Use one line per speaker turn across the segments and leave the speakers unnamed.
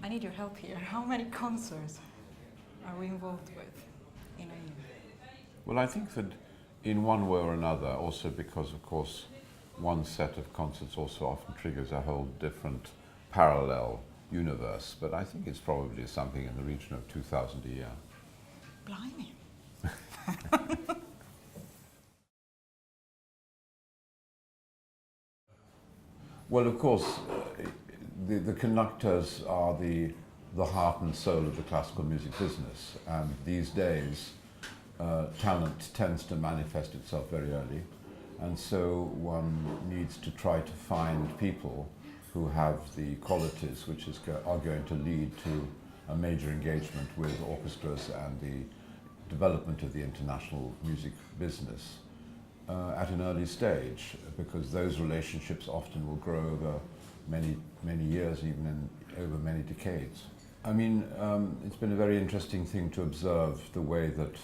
I need your help here. How many concerts are we involved with in a year?
Well, I think that in one way or another, also because, of course, one set of concerts also often triggers a whole different parallel universe, but I think it's probably something in the region of 2,000 a year.
Blimey.
Well, of course, the conductors are the heart and soul of the classical music business, and these days talent tends to manifest itself very early, and so one needs to try to find people who have the qualities which are going to lead to a major engagement with orchestras and the development of the international music business at an early stage, because those relationships often will grow over many years, even over many decades. I mean, it's been a very interesting thing to observe the way that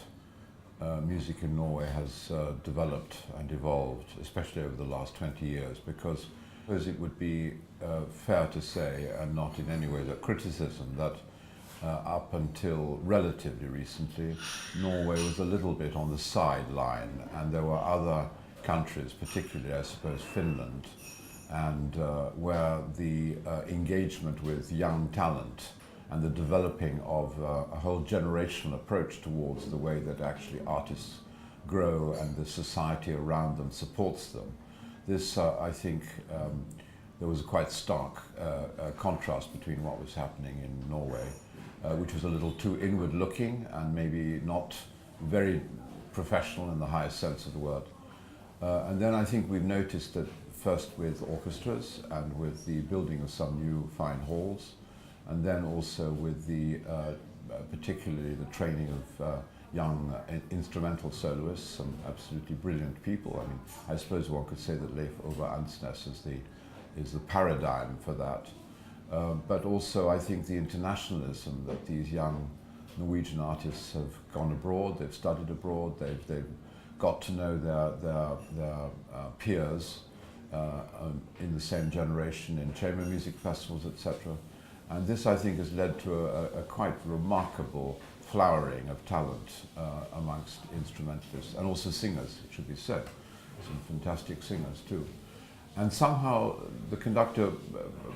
music in Norway has developed and evolved, especially over the last 20 years, because it would be fair to say, and not in any way a criticism, that up until relatively recently, Norway was a little bit on the sideline, and there were other countries, particularly I suppose Finland, and where the engagement with young talent and the developing of a whole generational approach towards the way that actually artists grow and the society around them supports them. This, I think, there was a quite stark contrast between what was happening in Norway, which was a little too inward-looking and maybe not very professional in the highest sense of the word. And then I think we've noticed that first with orchestras and with the building of some new fine halls, and then also with the particularly the training of young instrumental soloists, some absolutely brilliant people. I mean, I suppose one could say that Leif Ove Ansnes is the paradigm for that. But also I think the internationalism that these young Norwegian artists have gone abroad, they've studied abroad, they've got to know their peers in the same generation in chamber music festivals, etc. And this, I think, has led to a quite remarkable flowering of talent amongst instrumentalists and also singers, it should be said. Some fantastic singers too. And somehow the conductor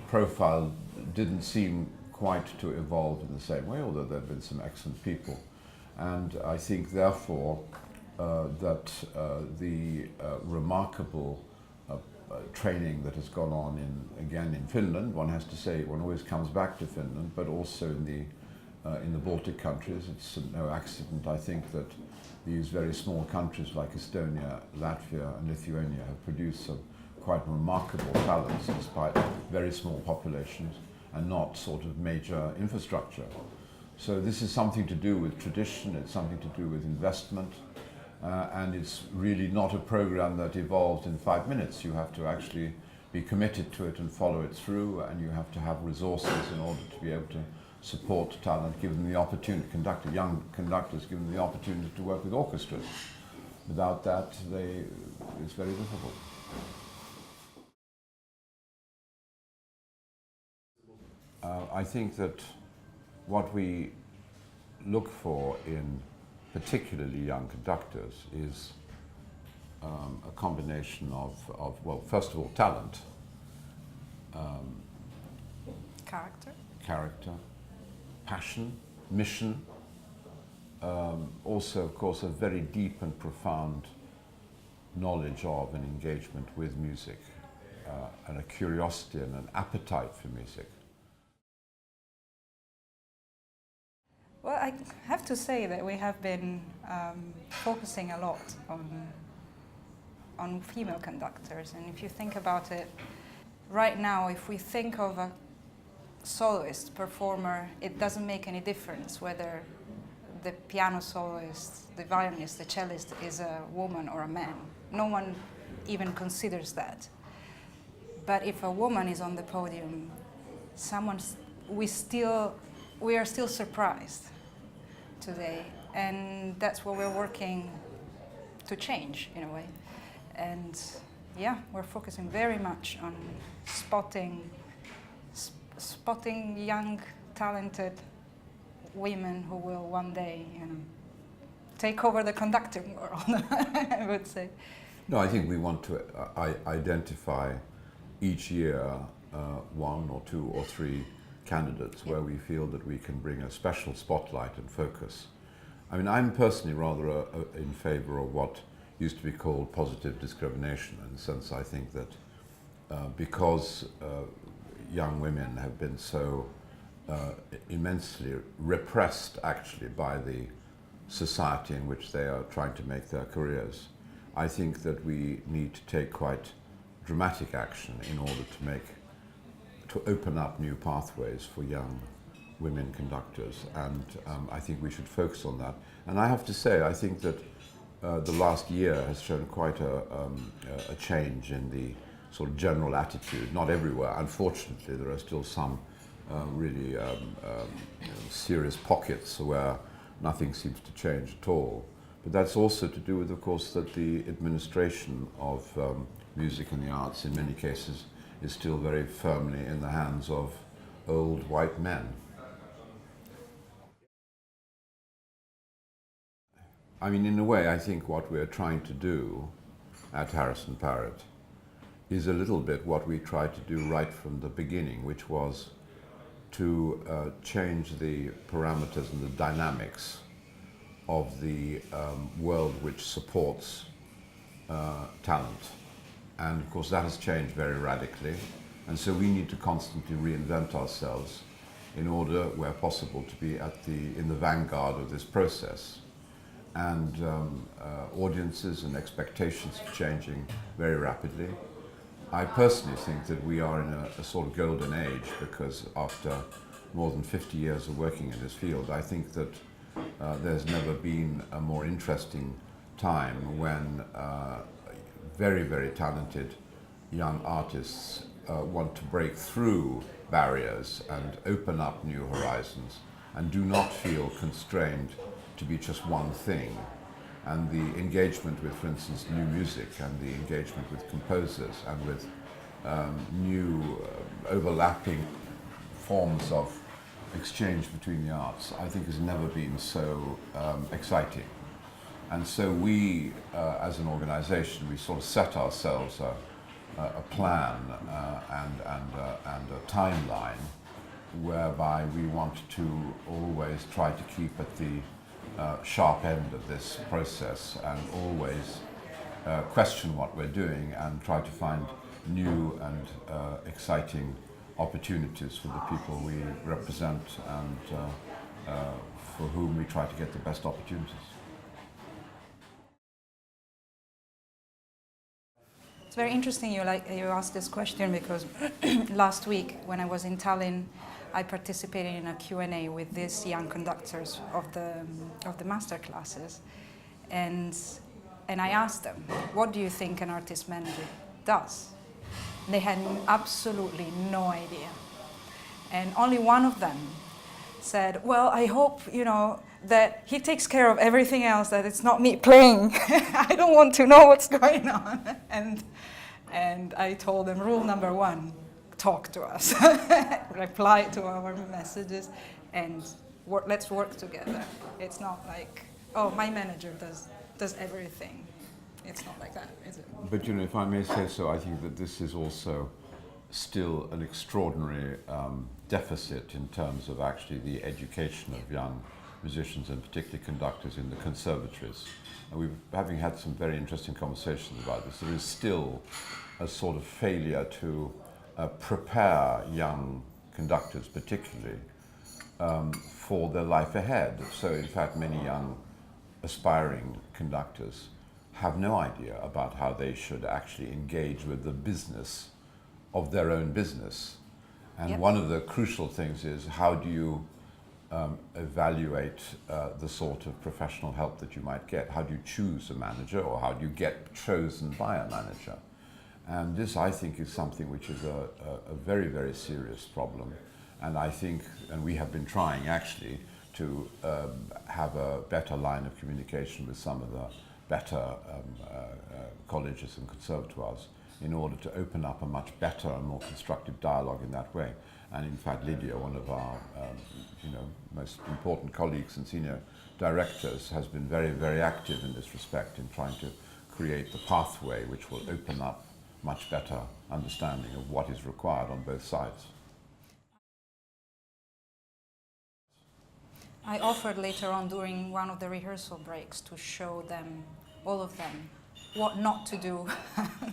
profile didn't seem quite to evolve in the same way, although there have been some excellent people. And I think, therefore, that the remarkable training that has gone on again in Finland, one has to say, one always comes back to Finland, but also in the Baltic countries. It's no accident, I think, that these very small countries like Estonia, Latvia and Lithuania have produced some quite remarkable talents despite very small populations and not sort of major infrastructure. So this is something to do with tradition, it's something to do with investment, and it's really not a program that evolved in 5 minutes. You have to actually be committed to it and follow it through, and you have to have resources in order to be able to support talent, give them the opportunity, young conductors, give them the opportunity to work with orchestras. Without that, it's very difficult. I think that what we look for in particularly young conductors is a combination of, well, first of all, talent. Character, passion, mission. Also, of course, a very deep and profound knowledge of and engagement with music, and a curiosity and an appetite for music.
Well, I have to say that we have been focusing a lot on female conductors, and if you think about it, right now, if we think of a soloist, performer, it doesn't make any difference whether the piano soloist, the violinist, the cellist is a woman or a man. No one even considers that. But if a woman is on the podium, we are still surprised today, and that's what we're working to change in a way. And yeah, we're focusing very much on spotting young talented women who will one day, take over the conducting world, I would say.
No, I think we want to identify each year one or two or three candidates where we feel that we can bring a special spotlight and focus. I mean, I'm personally rather in favor of what used to be called positive discrimination, in the sense I think that because young women have been so immensely repressed actually by the society in which they are trying to make their careers, I think that we need to take quite dramatic action in order to open up new pathways for young women conductors, and I think we should focus on that. And I have to say, I think that the last year has shown quite a change in the sort of general attitude. Not everywhere, unfortunately, there are still some really serious pockets where nothing seems to change at all. But that's also to do with, of course, that the administration of music and the arts in many cases is still very firmly in the hands of old white men. I mean, in a way, I think what we're trying to do at HarrisonParrott is a little bit what we tried to do right from the beginning, which was to change the parameters and the dynamics of the world which supports talent. And of course that has changed very radically, and so we need to constantly reinvent ourselves in order, where possible, to be in the vanguard of this process. And audiences and expectations are changing very rapidly. I personally think that we are in a sort of golden age, because after more than 50 years of working in this field, I think that there's never been a more interesting time when very, very talented young artists want to break through barriers and open up new horizons and do not feel constrained to be just one thing. And the engagement with, for instance, new music, and the engagement with composers and with new overlapping forms of exchange between the arts, I think has never been so exciting. And so we, as an organization, we sort of set ourselves a plan and a timeline whereby we want to always try to keep at the sharp end of this process, and always question what we're doing and try to find new and exciting opportunities for the people we represent, and for whom we try to get the best opportunities.
It's very interesting you asked this question, because last week when I was in Tallinn, I participated in a Q&A with these young conductors of the master classes, and I asked them, what do you think an artist manager does? They had absolutely no idea, and only one of them said, well, I hope that he takes care of everything else, that it's not me playing. I don't want to know what's going on. And I told them, rule number one, talk to us, reply to our messages, and let's work together. It's not like, oh, my manager does everything. It's not like that, is it?
But if I may say so, I think that this is also still an extraordinary deficit in terms of actually the education of young musicians, and particularly conductors in the conservatories. And having had some very interesting conversations about this, there is still a sort of failure to prepare young conductors particularly for their life ahead. So in fact many young aspiring conductors have no idea about how they should actually engage with the business of their own business. And
Yep.
One of the crucial things is, how do you evaluate the sort of professional help that you might get? How do you choose a manager, or how do you get chosen by a manager? And this, I think, is something which is a very, very serious problem. And I think, and we have been trying actually to have a better line of communication with some of the better colleges and conservatoires, in order to open up a much better and more constructive dialogue in that way. And in fact, Lydia, one of our most important colleagues and senior directors, has been very, very active in this respect in trying to create the pathway which will open up much better understanding of what is required on both sides.
I offered later on during one of the rehearsal breaks to show them, all of them, what not to do,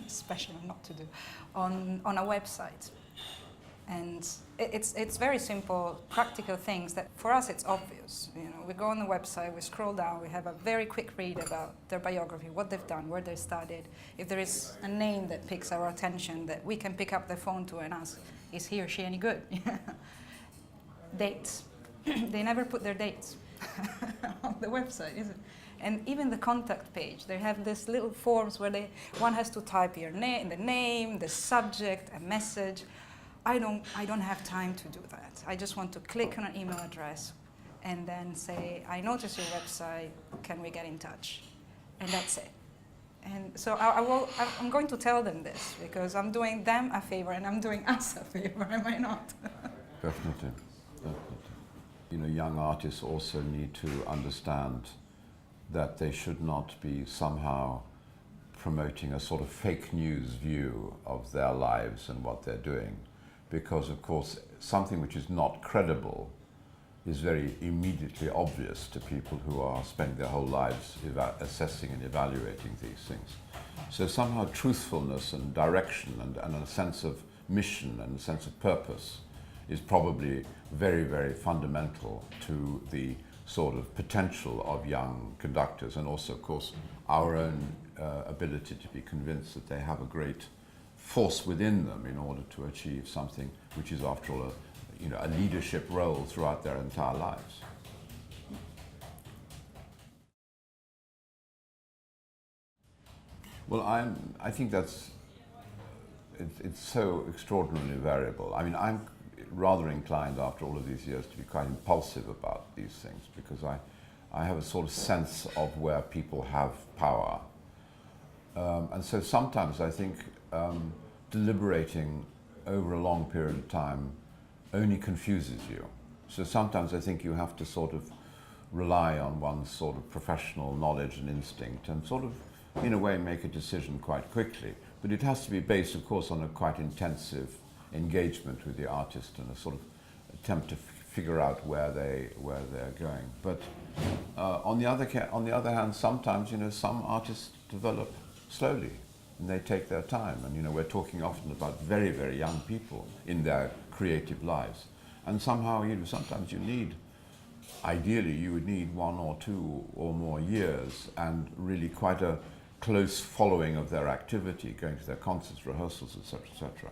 especially not to do, on a website. And it's very simple, practical things that for us it's obvious. You know, we go on the website, we scroll down, we have a very quick read about their biography, what they've done, where they studied. If there is a name that picks our attention, that we can pick up the phone to and ask, is he or she any good? Dates. They never put their dates on the website, is it? And even the contact page, they have these little forms where one has to type your name, the name, the subject, a message. I don't have time to do that. I just want to click on an email address and then say, I noticed your website, can we get in touch? And that's it. And so I'm going to tell them this because I'm doing them a favor and I'm doing us a favor, am I not?
Definitely. You know, young artists also need to understand that they should not be somehow promoting a sort of fake news view of their lives and what they're doing. Because, of course, something which is not credible is very immediately obvious to people who are spending their whole lives assessing and evaluating these things. So somehow truthfulness and direction and a sense of mission and a sense of purpose is probably very, very fundamental to the sort of potential of young conductors, and also, of course, our own ability to be convinced that they have a great force within them in order to achieve something which is, after all, a leadership role throughout their entire lives. Well, I think it's so extraordinarily variable. I mean, I'm rather inclined after all of these years to be quite impulsive about these things because I have a sort of sense of where people have power. And so sometimes I think deliberating over a long period of time only confuses you. So sometimes I think you have to sort of rely on one's sort of professional knowledge and instinct and sort of, in a way, make a decision quite quickly. But it has to be based, of course, on a quite intensive engagement with the artist and a sort of attempt to figure out where they're going. But on the other hand, sometimes some artists develop slowly and they take their time. And we're talking often about very, very young people in their creative lives. And somehow sometimes ideally you would need 1 or 2 or more years and really quite a close following of their activity, going to their concerts, rehearsals, etc., etc.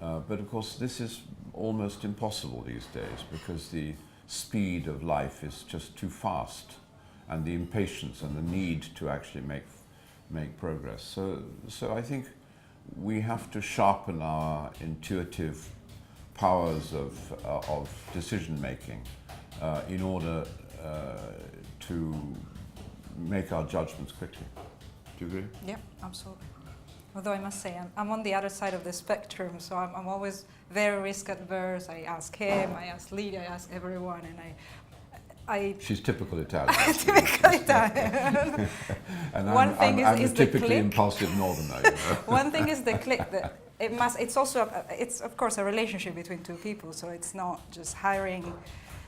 But of course this is almost impossible these days because the speed of life is just too fast and the impatience and the need to actually make progress. So I think we have to sharpen our intuitive powers of decision making in order to make our judgments quickly. Do you agree?
Yeah, absolutely. Although I must say, I'm on the other side of the spectrum, so I'm always very risk adverse. I ask him, I ask Lydia, I ask everyone, and
She's typical Italian.
Typical Italian.
And
I'm
a typically
click.
impulsive northerner.
One thing is the click. It's also it's of course a relationship between two people. So it's not just hiring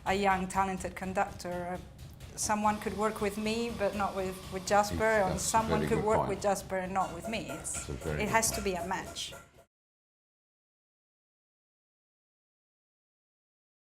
a young talented conductor. Someone could work with me, but not with Jasper, and someone could work with Jasper and not with me. It has to be a match.